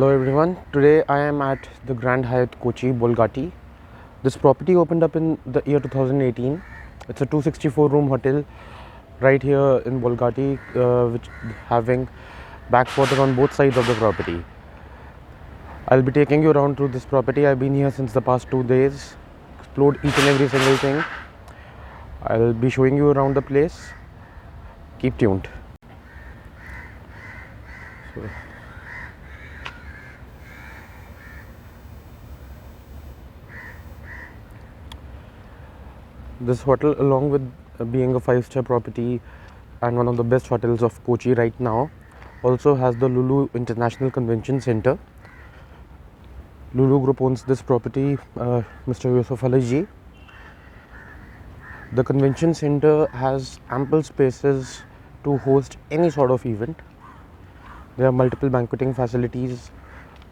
Hello everyone, today I am at the Grand Hyatt Kochi Bolgatty. This property opened up in the year 2018. It's a 264 room hotel right here in Bolgatty, which having backwater on both sides of the property. I'll be taking you around through this property. I've been here since the past 2 days, explored each and every single thing. I'll be showing you around the place. Keep tuned. This hotel, along with being a 5-star property and one of the best hotels of Kochi right now, also has the Lulu International Convention Center. Lulu Group owns this property, Mr. Yusuf Ali. The convention center has ample spaces to host any sort of event. There are multiple banqueting facilities.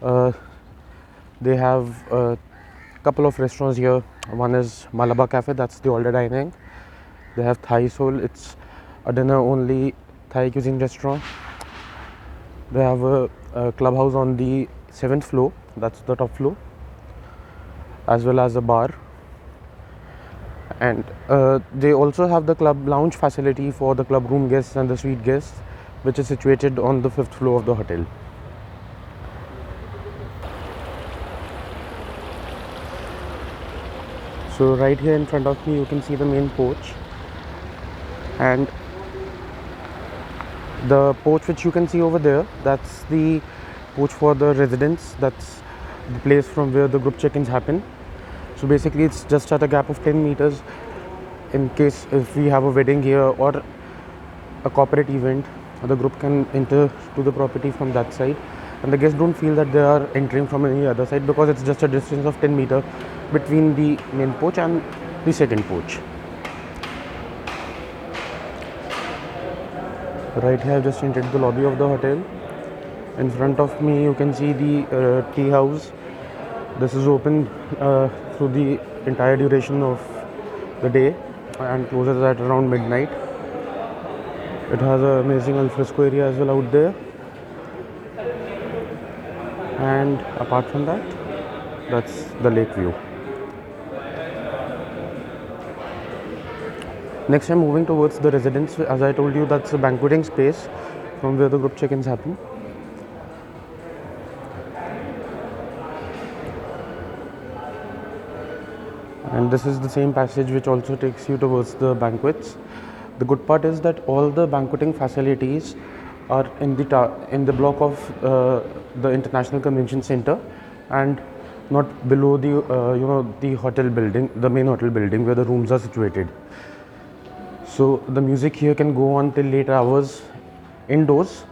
They have a couple of restaurants here. One is Malabar Cafe, that's the all-day dining. They have Thai Soul, it's a dinner-only Thai cuisine restaurant. They have a clubhouse on the 7th floor, that's the top floor, as well as a bar. And they also have the club lounge facility for the club room guests and the suite guests, which is situated on the 5th floor of the hotel. So right here in front of me you can see the main porch, and the porch which you can see over there, that's the porch for the residents. That's the place from where the group check-ins happen. So basically it's just at a gap of 10 meters in case if we have a wedding here or a corporate event, the group can enter to the property from that side, and the guests don't feel that they are entering from any other side because it's just a distance of 10 meters between the main porch and the second porch. Right here I've just entered the lobby of the hotel. In front of me you can see the tea house. This is open through the entire duration of the day and closes at around midnight. It has an amazing alfresco area as well out there. And apart from that, that's the lake view. Next I'm moving towards the residence. As I told you, that's a banqueting space from where the group check-ins happen. And this is the same passage which also takes you towards the banquets. The good part is that all the banqueting facilities are in the block of the International Convention Center and not below the the hotel building, the main hotel building where the rooms are situated. So the music here can go on till late hours indoors.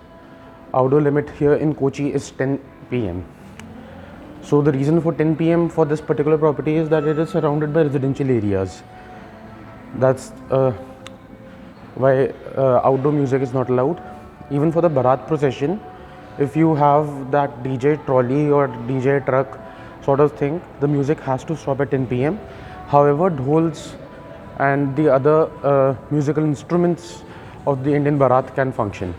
Outdoor limit here in Kochi is 10 p.m. So the reason for 10 p.m. for this particular property is that it is surrounded by residential areas. That's why outdoor music is not allowed. Even for the Bharat procession, if you have that DJ trolley or DJ truck sort of thing, the music has to stop at 10 p.m. However, dhols and the other musical instruments of the Indian Bharat can function.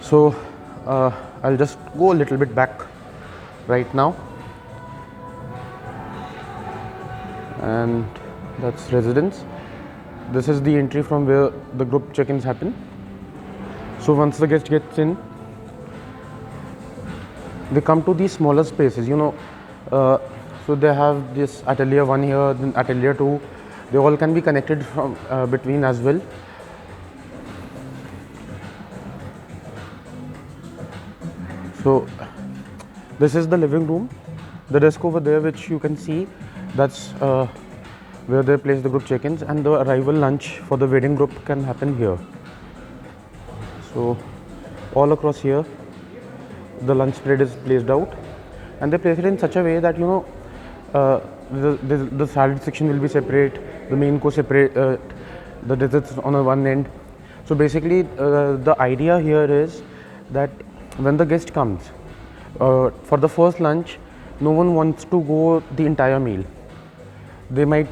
So I'll just go a little bit back right now, and that's residence. This is the entry from where the group check-ins happen. So once the guest gets in, they come to these smaller spaces, so they have this atelier 1 here, then atelier 2. They all can be connected from between as well. So this is the living room. The desk over there which you can see, that's where they place the group check-ins, and the arrival lunch for the wedding group can happen here. So all across here the lunch spread is placed out, and they place it in such a way that the salad section will be separate, the main course separate, the desserts on one end. So basically the idea here is that when the guest comes for the first lunch, no one wants to go the entire meal. They might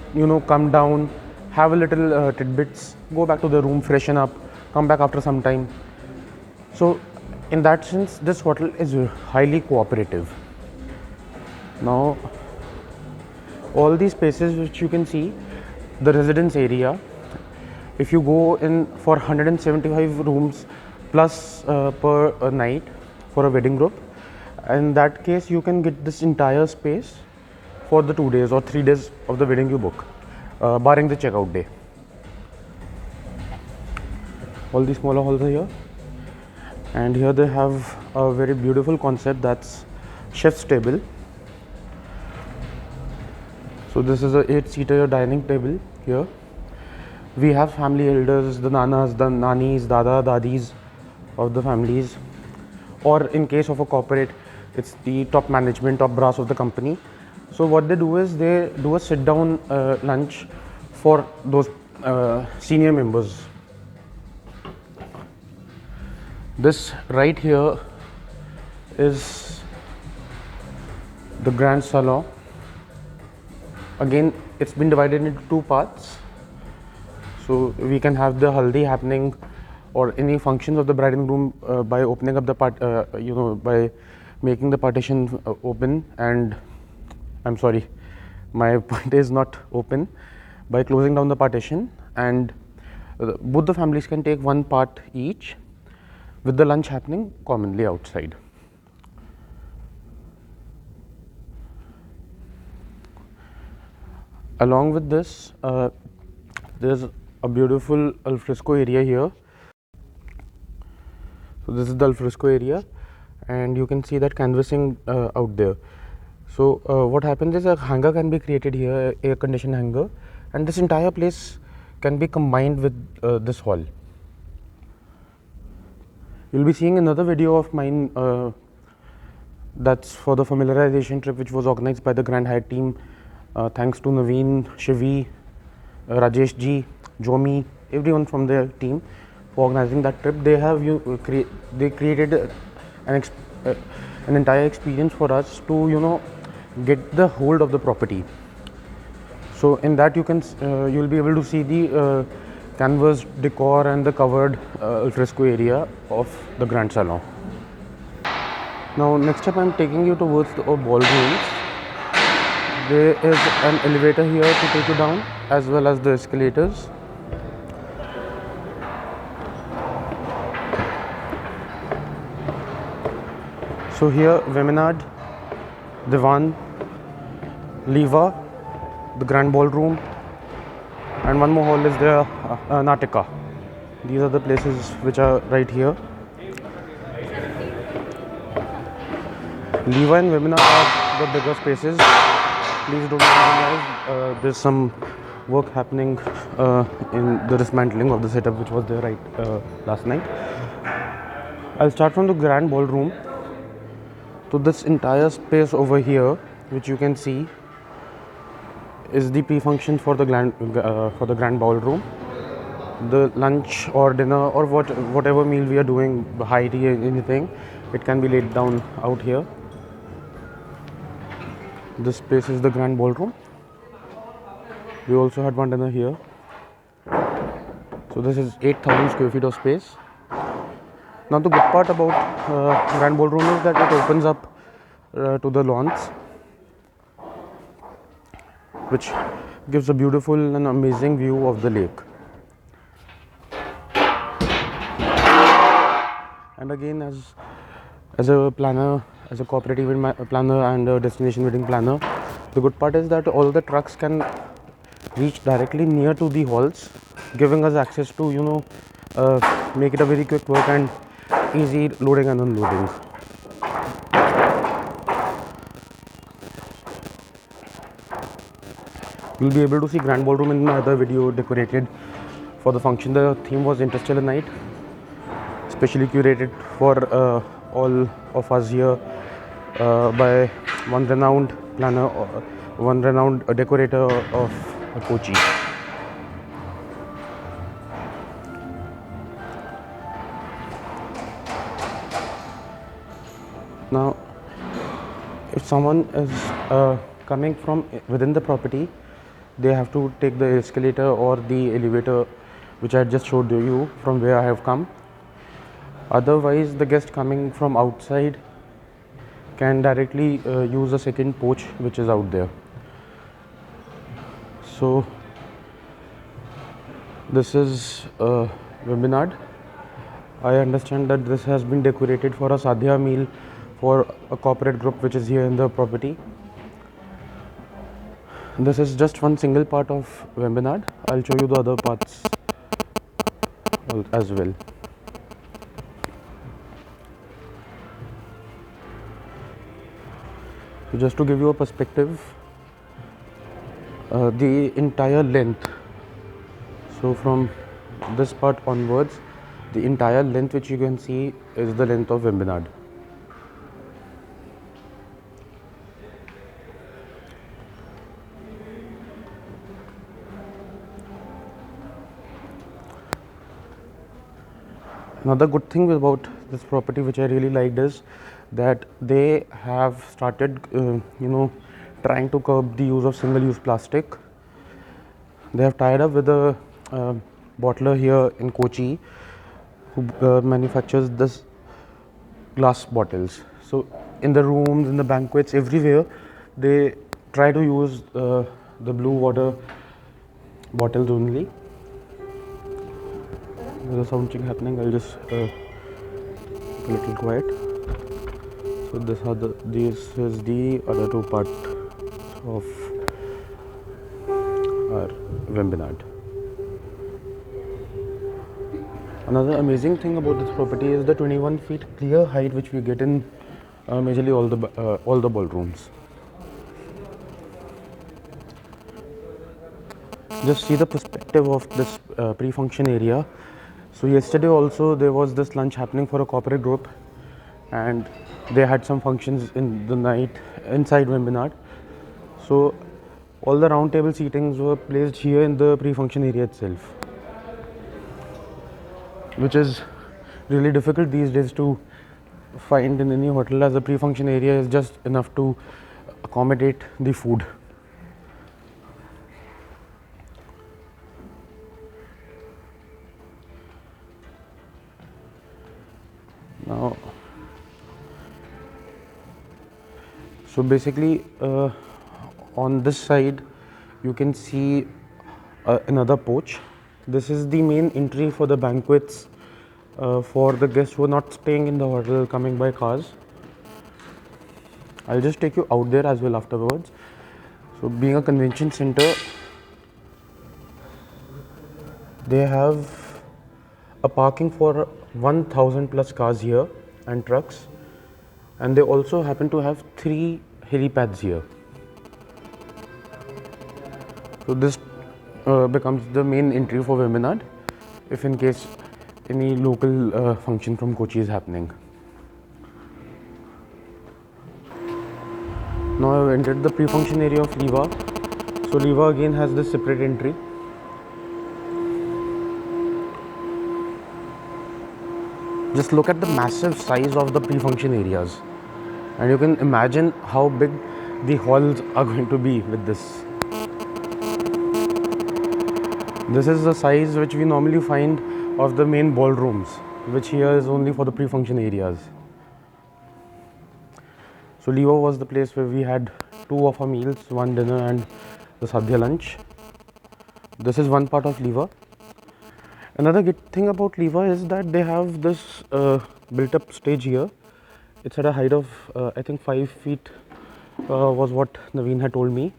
come down, have a little tidbits, go back to the room, freshen up, come back after some time. So In that sense, this hotel is highly cooperative. Now, all these spaces which you can see, the residence area, if you go in for 175 rooms plus per night for a wedding group, in that case you can get this entire space for the 2 days or 3 days of the wedding you book, barring the checkout day. All these smaller halls are here, and here they have a very beautiful concept, that's chef's table. So this is a 8-seater dining table here. We have family elders, the nanas, the nanis, dada, dadis of the families, or in case of a corporate, it's the top management, top brass of the company. So what they do is they do a sit down lunch for those senior members. This right here is the Grand Salon. Again, it's been divided into 2 parts. So we can have the haldi happening or any functions of the bride and groom by opening up the by making the partition open, and I'm sorry, my point is not open, by closing down the partition, and both the families can take one part each, with the lunch happening commonly outside. Along with this, there's a beautiful alfresco area here. So this is the alfresco area, and you can see that canvassing out there. So what happens is a hanger can be created here, air conditioned hanger, and this entire place can be combined with this hall. You'll be seeing another video of mine that's for the familiarization trip which was organized by the Grand Hyatt team. Thanks to Naveen, Shivi, Rajesh ji, Jomi, everyone from their team for organizing that trip. They have they created an entire experience for us to get the hold of the property. So in that you'll be able to see the canvas decor and the covered alfresco area of the Grand Salon. Now next up I'm taking you towards the ballrooms. There is an elevator here to take you down, as well as the escalators. So here, Veminad, Divan, Leva, the Grand Ballroom, and one more hall is there, Natika. These are the places which are right here. Leva and Veminad are the bigger spaces. Please don't realize there's some work happening in the dismantling of the setup which was there last night. I'll start from the Grand Ballroom. So this entire space over here, which you can see, is the pre-function for the Grand Ballroom. The lunch or dinner or whatever meal we are doing, high tea, anything, it can be laid down out here. This space is the Grand Ballroom. We also had one dinner here. So this is 8,000 square feet of space. Now the good part about Grand Ballroom is that it opens up to the lawns, which gives a beautiful and amazing view of the lake. And again, as a planner, as a corporate event planner and a destination wedding planner, the good part is that all the trucks can reach directly near to the halls, giving us access to make it a very quick work and easy loading and unloading. You'll be able to see Grand Ballroom in my other video decorated for the function. The theme was Interstellar Night, specially curated for all of us here by one renowned planner, one renowned decorator of Kochi. Now, if someone is coming from within the property, they have to take the escalator or the elevator, which I just showed you from where I have come. Otherwise, the guest coming from outside can directly use a second porch which is out there. So this is Wimberly. I understand that this has been decorated for a sadhya meal for a corporate group which is here in the property. This is just one single part of Wimberly. I'll show you the other parts as well. So just to give you a perspective, the entire length, so from this part onwards, the entire length which you can see is the length of Wimberly. Another good thing about this property which I really liked is that they have started trying to curb the use of single-use plastic. They have tied up with a bottler here in Kochi who manufactures this glass bottles. So in the rooms, in the banquets, everywhere they try to use the blue water bottles only. There's a sound check happening. I'll just keep a little quiet. So this is the other two part of our Wimberly. Another amazing thing about this property is the 21 feet clear height which we get in majorly all the ballrooms. Just see the perspective of this pre-function area. So yesterday also there was this lunch happening for a corporate group, and they had some functions in the night inside Wimberly. So all the round table seatings were placed here in the pre-function area itself, which is really difficult these days to find in any hotel, as the pre-function area is just enough to accommodate the food. Now, so basically on this side you can see another porch. This is the main entry for the banquets for the guests who are not staying in the hotel, coming by cars. I'll just take you out there as well afterwards. So being a convention center, they have a parking for 1000 plus cars here and trucks, and they also happen to have 3 helipads here. So this becomes the main entry for Wimberly if in case any local function from Kochi is happening. Now I've entered the pre-function area of Liva. So Liva again has this separate entry. Just look at the massive size of the pre-function areas, and you can imagine how big the halls are going to be with this. This is the size which we normally find of the main ballrooms, which here is only for the pre-function areas. So Liva was the place where we had 2 of our meals, one dinner and the sadhya lunch. This is one part of Liva. Another good thing about Liva is that they have this built-up stage here. It's at a height of I think 5 feet was what Naveen had told me.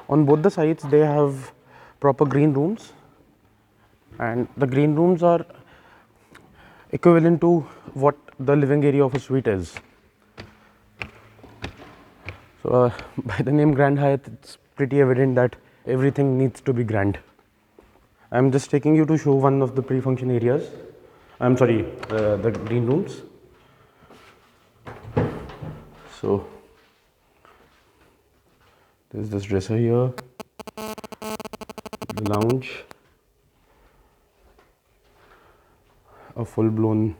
On both the sides they have proper green rooms, and the green rooms are equivalent to what the living area of a suite is. So by the name Grand Hyatt, it's pretty evident that everything needs to be grand. I'm just taking you to show one of the pre-function areas. I'm sorry, the green rooms. So there's this dresser here, the lounge, a full-blown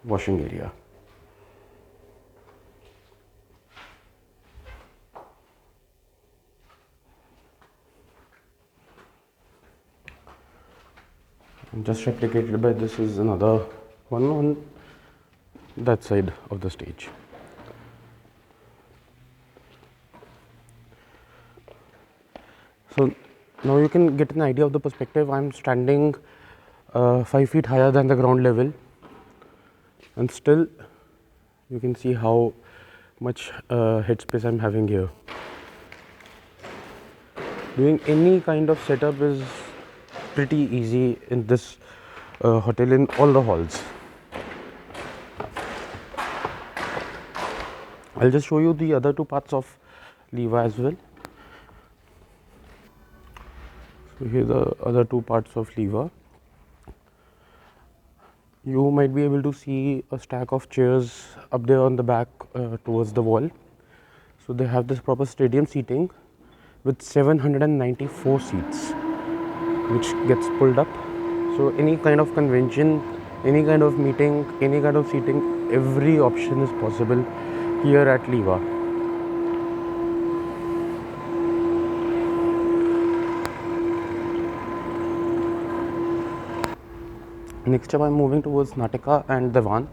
washing area. Just replicated by this is another one on that side of the stage. So now you can get an idea of the perspective. I'm standing 5 feet higher than the ground level, and still you can see how much headspace I'm having here. Doing any kind of setup is pretty easy in this hotel, in all the halls. I'll just show you the other two parts of Liva as well. So here are the other two parts of Liva. You might be able to see a stack of chairs up there on the back towards the wall. So they have this proper stadium seating with 794 seats, which gets pulled up. So any kind of convention, any kind of meeting, any kind of seating, every option is possible here at Liva. Next up, I'm moving towards Natika and Devan.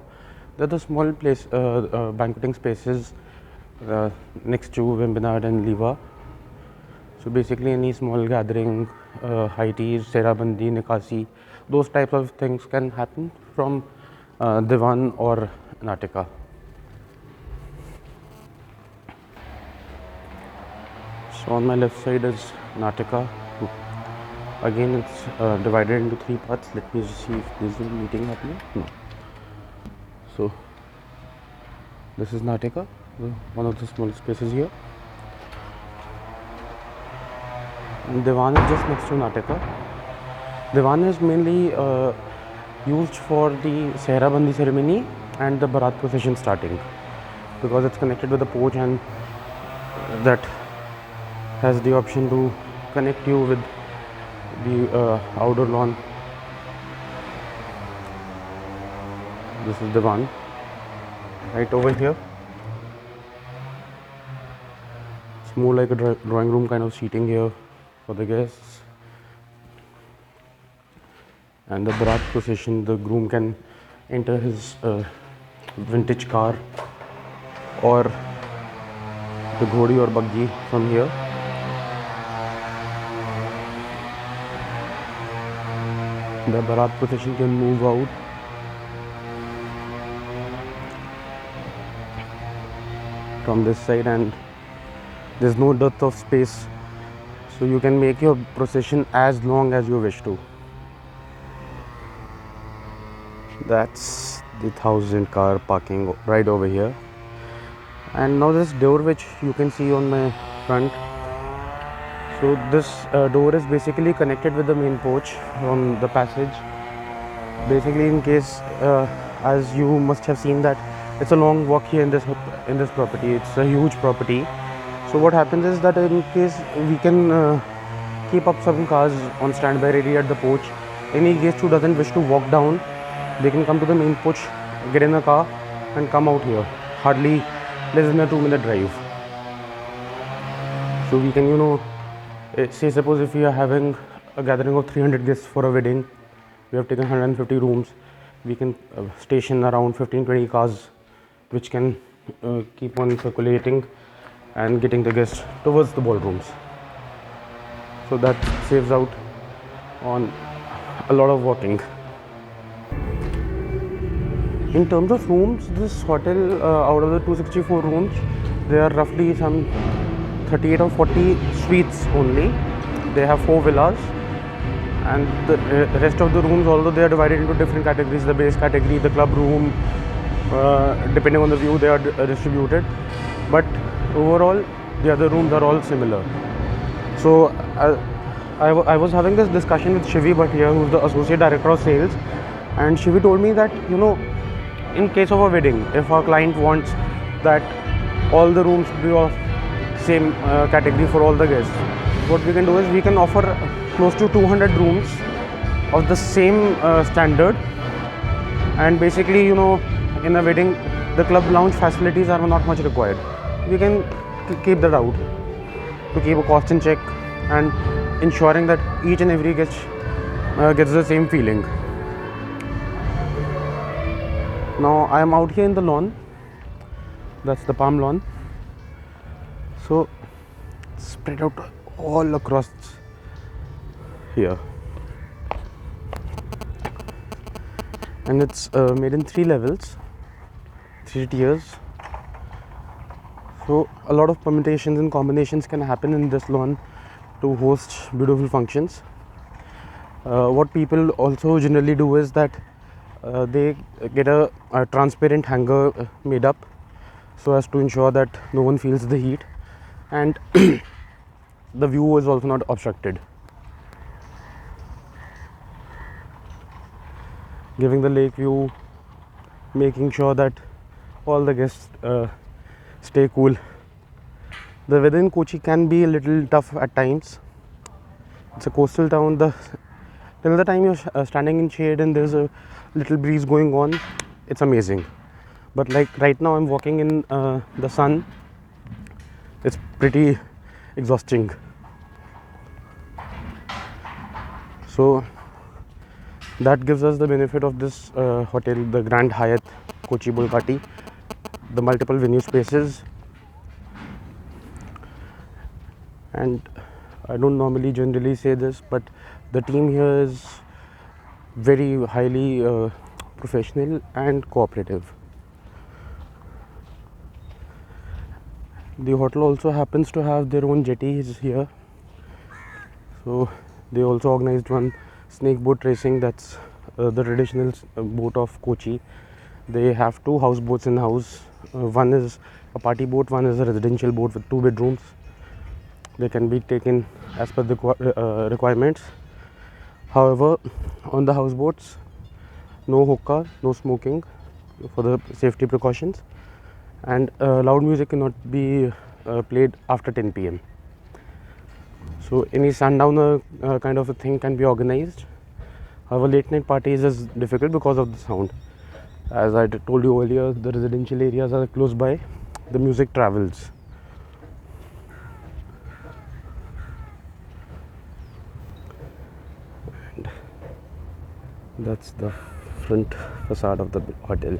They're the small place banqueting spaces next to Wimberly and Liva. So basically any small gathering, high teas, serabandi, nikasi, those types of things can happen from Devan or Natika. So on my left side is Natika. Again, it's divided into three parts. Let me just see if there's a meeting happening. No. So this is Natika, one of the smallest spaces here. And Devan is just next to Natika. Devan is mainly used for the Sehrabandi ceremony and the Barat procession starting, because it's connected with the porch, and that has the option to connect you with the outdoor lawn. This is Devan right over here. It's more like a drawing room kind of seating here for the guests. And the Barat procession, the groom can enter his vintage car or the ghodi or buggy from here. The Barat procession can move out. From this side, and there's no dearth of space, so you can make your procession as long as you wish to. That's the 1,000 car parking right over here. And now this door, which you can see on my front. So this door is basically connected with the main porch from the passage. Basically, in case, as you must have seen, that it's a long walk here in this property. It's a huge property. So what happens is that in case we can keep up some cars on standby ready at the porch. Any guest who doesn't wish to walk down, they can come to the main porch, get in a car and come out here. Hardly less than a 2-minute drive. So we can, say suppose if we are having a gathering of 300 guests for a wedding, we have taken 150 rooms, we can station around 15-20 cars, which can keep on circulating and getting the guests towards the ballrooms. So that saves out on a lot of walking. In terms of rooms, this hotel, out of the 264 rooms, there are roughly some 38 or 40 suites only. They have 4 villas, and the rest of the rooms, although they are divided into different categories, the base category, the club room, depending on the view, they are distributed. But overall, the other rooms are all similar. So I was having this discussion with Shivi Bhatt here, who's the Associate Director of Sales, and Shivi told me that, in case of a wedding, if our client wants that all the rooms be of same category for all the guests, what we can do is we can offer close to 200 rooms of the same standard. And basically, in a wedding, the club lounge facilities are not much required. We can keep that out to keep a cost in check and ensuring that each and every guest gets the same feeling. Now I am out here in the lawn. That's the palm lawn. So spread out all across here, and it's made in 3 levels, 3 tiers. So a lot of permutations and combinations can happen in this lawn to host beautiful functions. What people also generally do is that they get a transparent hanger made up so as to ensure that no one feels the heat, and the view is also not obstructed, giving the lake view, making sure that all the guests stay cool. The weather in Kochi can be a little tough at times. It's a coastal town. Till the time you're standing in shade and there's a little breeze going on, it's amazing. But like right now I'm walking in the sun, it's pretty exhausting. So that gives us the benefit of this hotel, the Grand Hyatt Kochi Bolgatty, the multiple venue spaces. And I don't normally generally say this, but the team here is very highly professional and cooperative. The hotel also happens to have their own jetties here, so they also organized one snake boat racing. That's the traditional boat of Kochi. They have 2 houseboats in house. One is a party boat, one is a residential boat with 2 bedrooms. They can be taken as per the requirements. However, on the houseboats, no hookah, no smoking for the safety precautions, and loud music cannot be played after 10 p.m. So any sundowner kind of a thing can be organized. However, late night parties is difficult because of the sound. As I told you earlier, the residential areas are close by, the music travels. And that's the front facade of the hotel.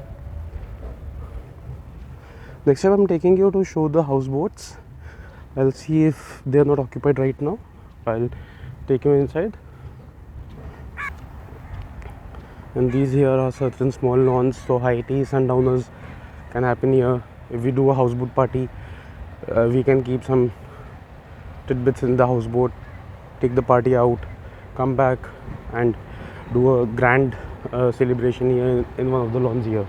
Next time I'm taking you to show the houseboats. I'll see if they are not occupied right now. I'll take you inside. And these here are certain small lawns, so high tea sundowners can happen here. If we do a houseboat party, we can keep some tidbits in the houseboat, take the party out, come back and do a grand celebration here in one of the lawns here.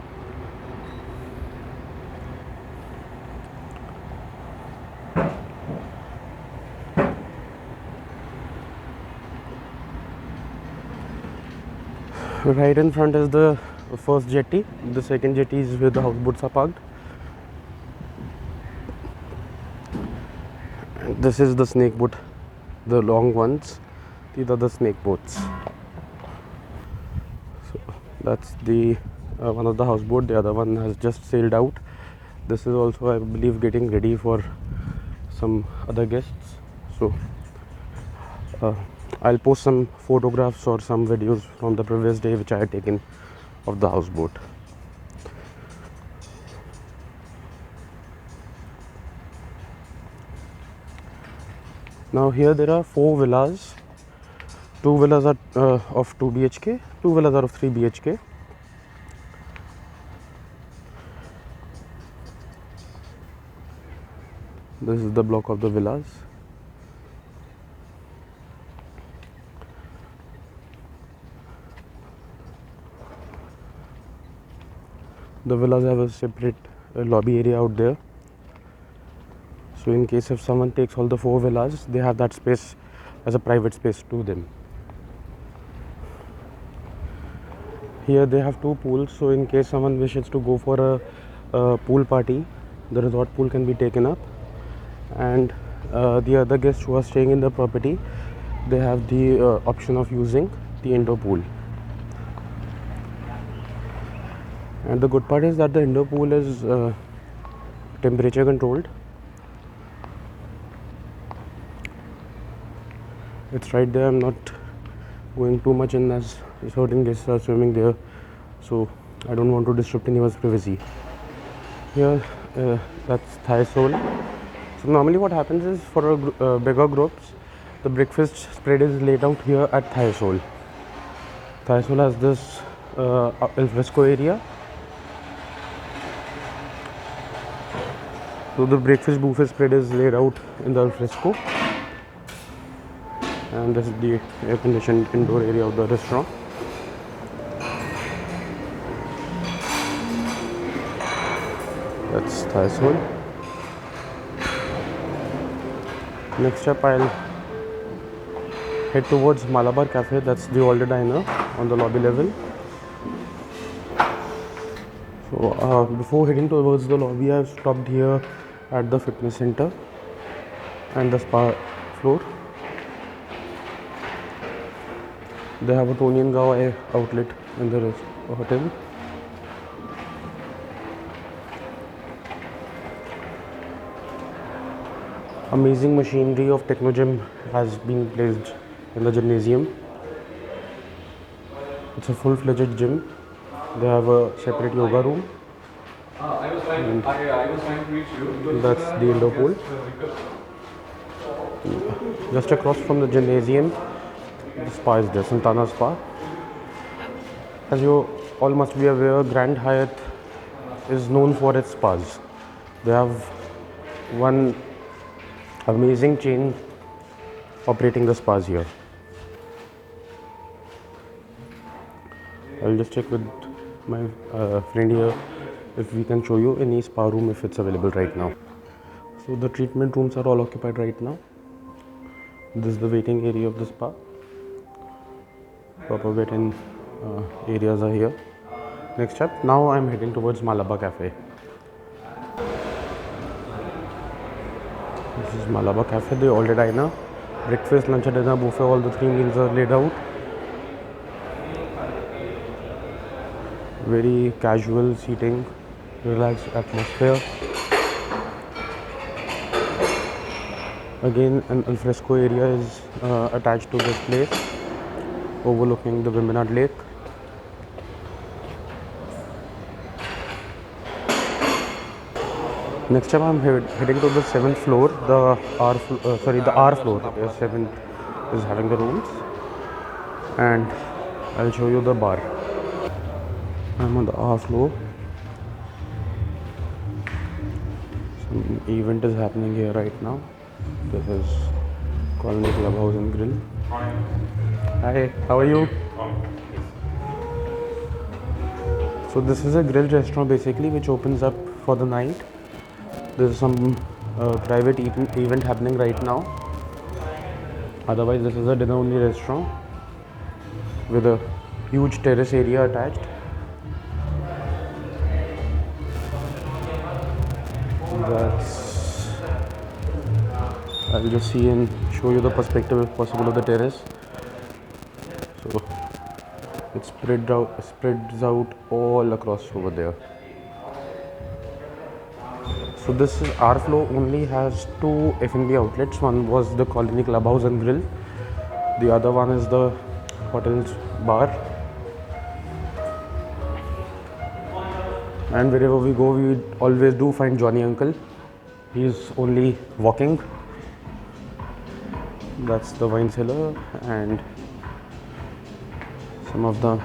Right in front is the first jetty. The second jetty is where the houseboats are parked. And this is the snake boat, the long ones. These are the snake boats. So that's the one of the houseboat. The other one has just sailed out. This is also, I believe, getting ready for some other guests. So I'll post some photographs or some videos from the previous day which I had taken of the houseboat. Now here there are 4 villas. 2 villas are of 2 BHK, 2 villas are of 3 BHK. This is the block of the villas. The villas have a separate lobby area out there. So in case if someone takes all the 4 villas, they have that space as a private space to them. Here they have 2 pools, so in case someone wishes to go for a pool party, the resort pool can be taken up. And the other guests who are staying in the property, they have the option of using the indoor pool. And the good part is that the indoor pool is temperature controlled. It's right there. I'm not going too much in as certain guests are swimming there, so I don't want to disrupt anyone's privacy. Here, that's Thai Soul. So normally what happens is for bigger groups, the breakfast spread is laid out here at Thai Soul. Thai Soul has this al fresco area. So the breakfast buffet spread is laid out in the al fresco, and this is the air conditioned indoor area of the restaurant. That's Thai Soul. Next up, I'll head towards Malabar Cafe. That's the older diner on the lobby level. So before heading towards the lobby, I've stopped here at the fitness center and the spa floor. They have a Tony and Gao outlet in the hotel. Amazing machinery of Techno Gym has been placed in the gymnasium. It's a full-fledged gym. They have a separate yoga room. I was trying to reach you. That's the indoor pool. Just across from the gymnasium, the spa is there, Santana Spa. As you all must be aware, Grand Hyatt is known for its spas. They have one amazing chain operating the spas here. I'll just check with my friend here if we can show you any spa room if it's available right now. So the treatment rooms are all occupied right now. This is the waiting area of the spa. Proper wet-in areas are here. Next up, now I'm heading towards Malabar Cafe. This is Malabar Cafe, the all-day diner. Breakfast, lunch and dinner buffet, all the 3 meals are laid out. Very casual seating, relaxed atmosphere. Again, an al fresco area is attached to this place, overlooking the Wimberly Lake. Next up, I'm heading to the 7th floor. The R floor. The 7th is having the rooms, and I'll show you the bar. I'm on the R floor. Some event is happening here right now. This is called the Clubhouse and Grill. Hi, how are you? So this is a grill restaurant basically, which opens up for the night. There's some private event happening right now. Otherwise, this is a dinner-only restaurant with a huge terrace area attached. I'll just see and show you the perspective, if possible, of the terrace. So it spreads out all across over there. So this is our floor only has 2 F&B outlets. One was the Colony Clubhouse and Grill. The other one is the hotel's bar. And wherever we go, we always do find Johnny Uncle. He's only walking. That's the wine cellar, and some of the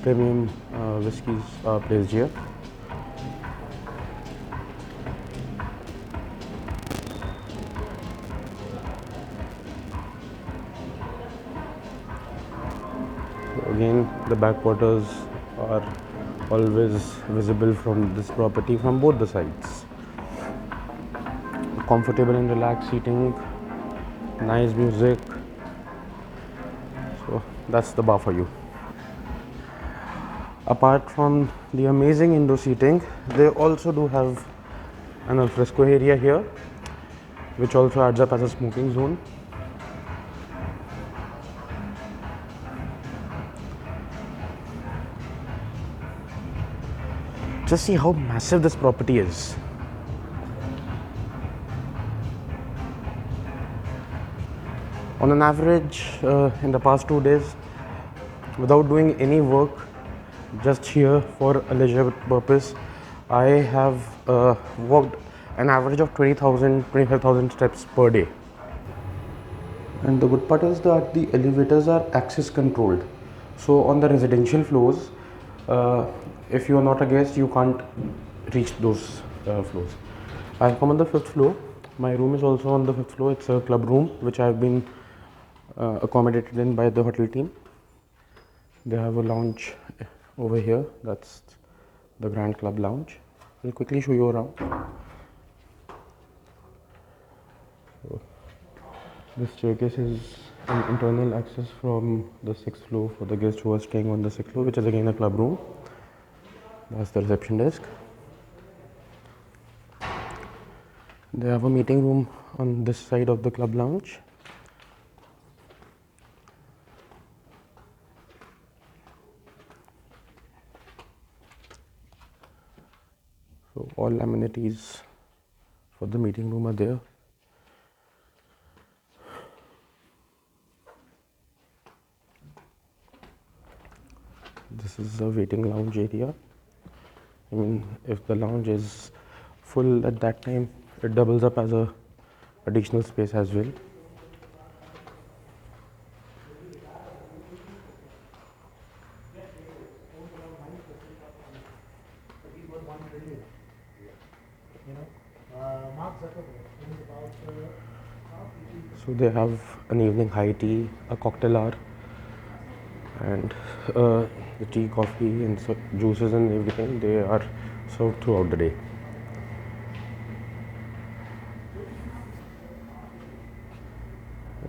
premium whiskies are placed here. Again, the backwaters are always visible from this property from both the sides. Comfortable and relaxed seating, nice music. So that's the bar for you. Apart from the amazing indoor seating, they also do have an al fresco area here, which also adds up as a smoking zone. Just see how massive this property is. On an average, in the past 2 days, without doing any work, just here for a leisure purpose, I have walked an average of 20,000, 25,000 steps per day. And the good part is that the elevators are access controlled. So on the residential floors, if you are not a guest, you can't reach those floors. I've come on the 5th floor. My room is also on the 5th floor. It's a club room which I've been accommodated in by the hotel team. They have a lounge over here. That's the Grand Club Lounge. I'll quickly show you around. So, this staircase is an internal access from the 6th floor for the guests who are staying on the 6th floor, which is again a club room. That's the reception desk. They have a meeting room on this side of the club lounge. So all amenities for the meeting room are there. This is a waiting lounge area. I mean, if the lounge is full at that time, it doubles up as a additional space as well. So they have an evening high tea, a cocktail hour, and the tea, coffee, and juices and everything. They are served throughout the day.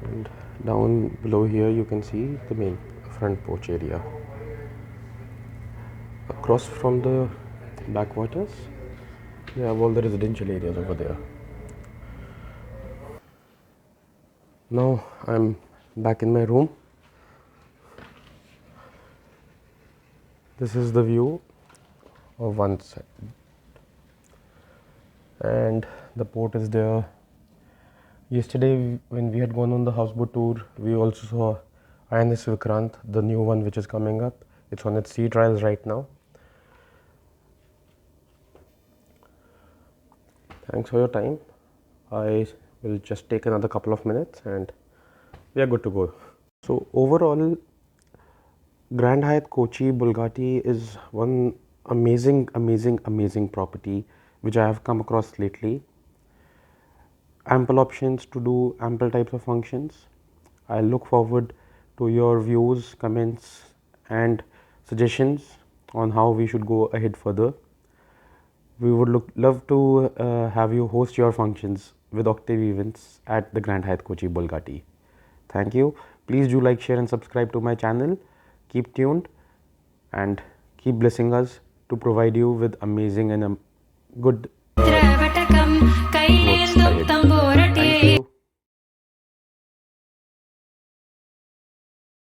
And down below here, you can see the main front porch area. Across from the backwaters, they have all the residential areas over there. Now I'm back in my room. This is the view of one side, and the port is there. Yesterday, when we had gone on the houseboat tour, we also saw INS Vikrant, the new one which is coming up. It's on its sea trials right now. Thanks for your time. I will just take another couple of minutes and we are good to go. So overall, Grand Hyatt Kochi Bolgatty is one amazing property which I have come across lately. Ample options to do ample types of functions. I look forward to your views, comments and suggestions on how we should go ahead further. We would love to have you host your functions with Octave events at the Grand Hyatt Kochi Bolgatty. Thank you. Please do like, share and subscribe to my channel. Keep tuned and keep blessing us to provide you with amazing and good growth ahead.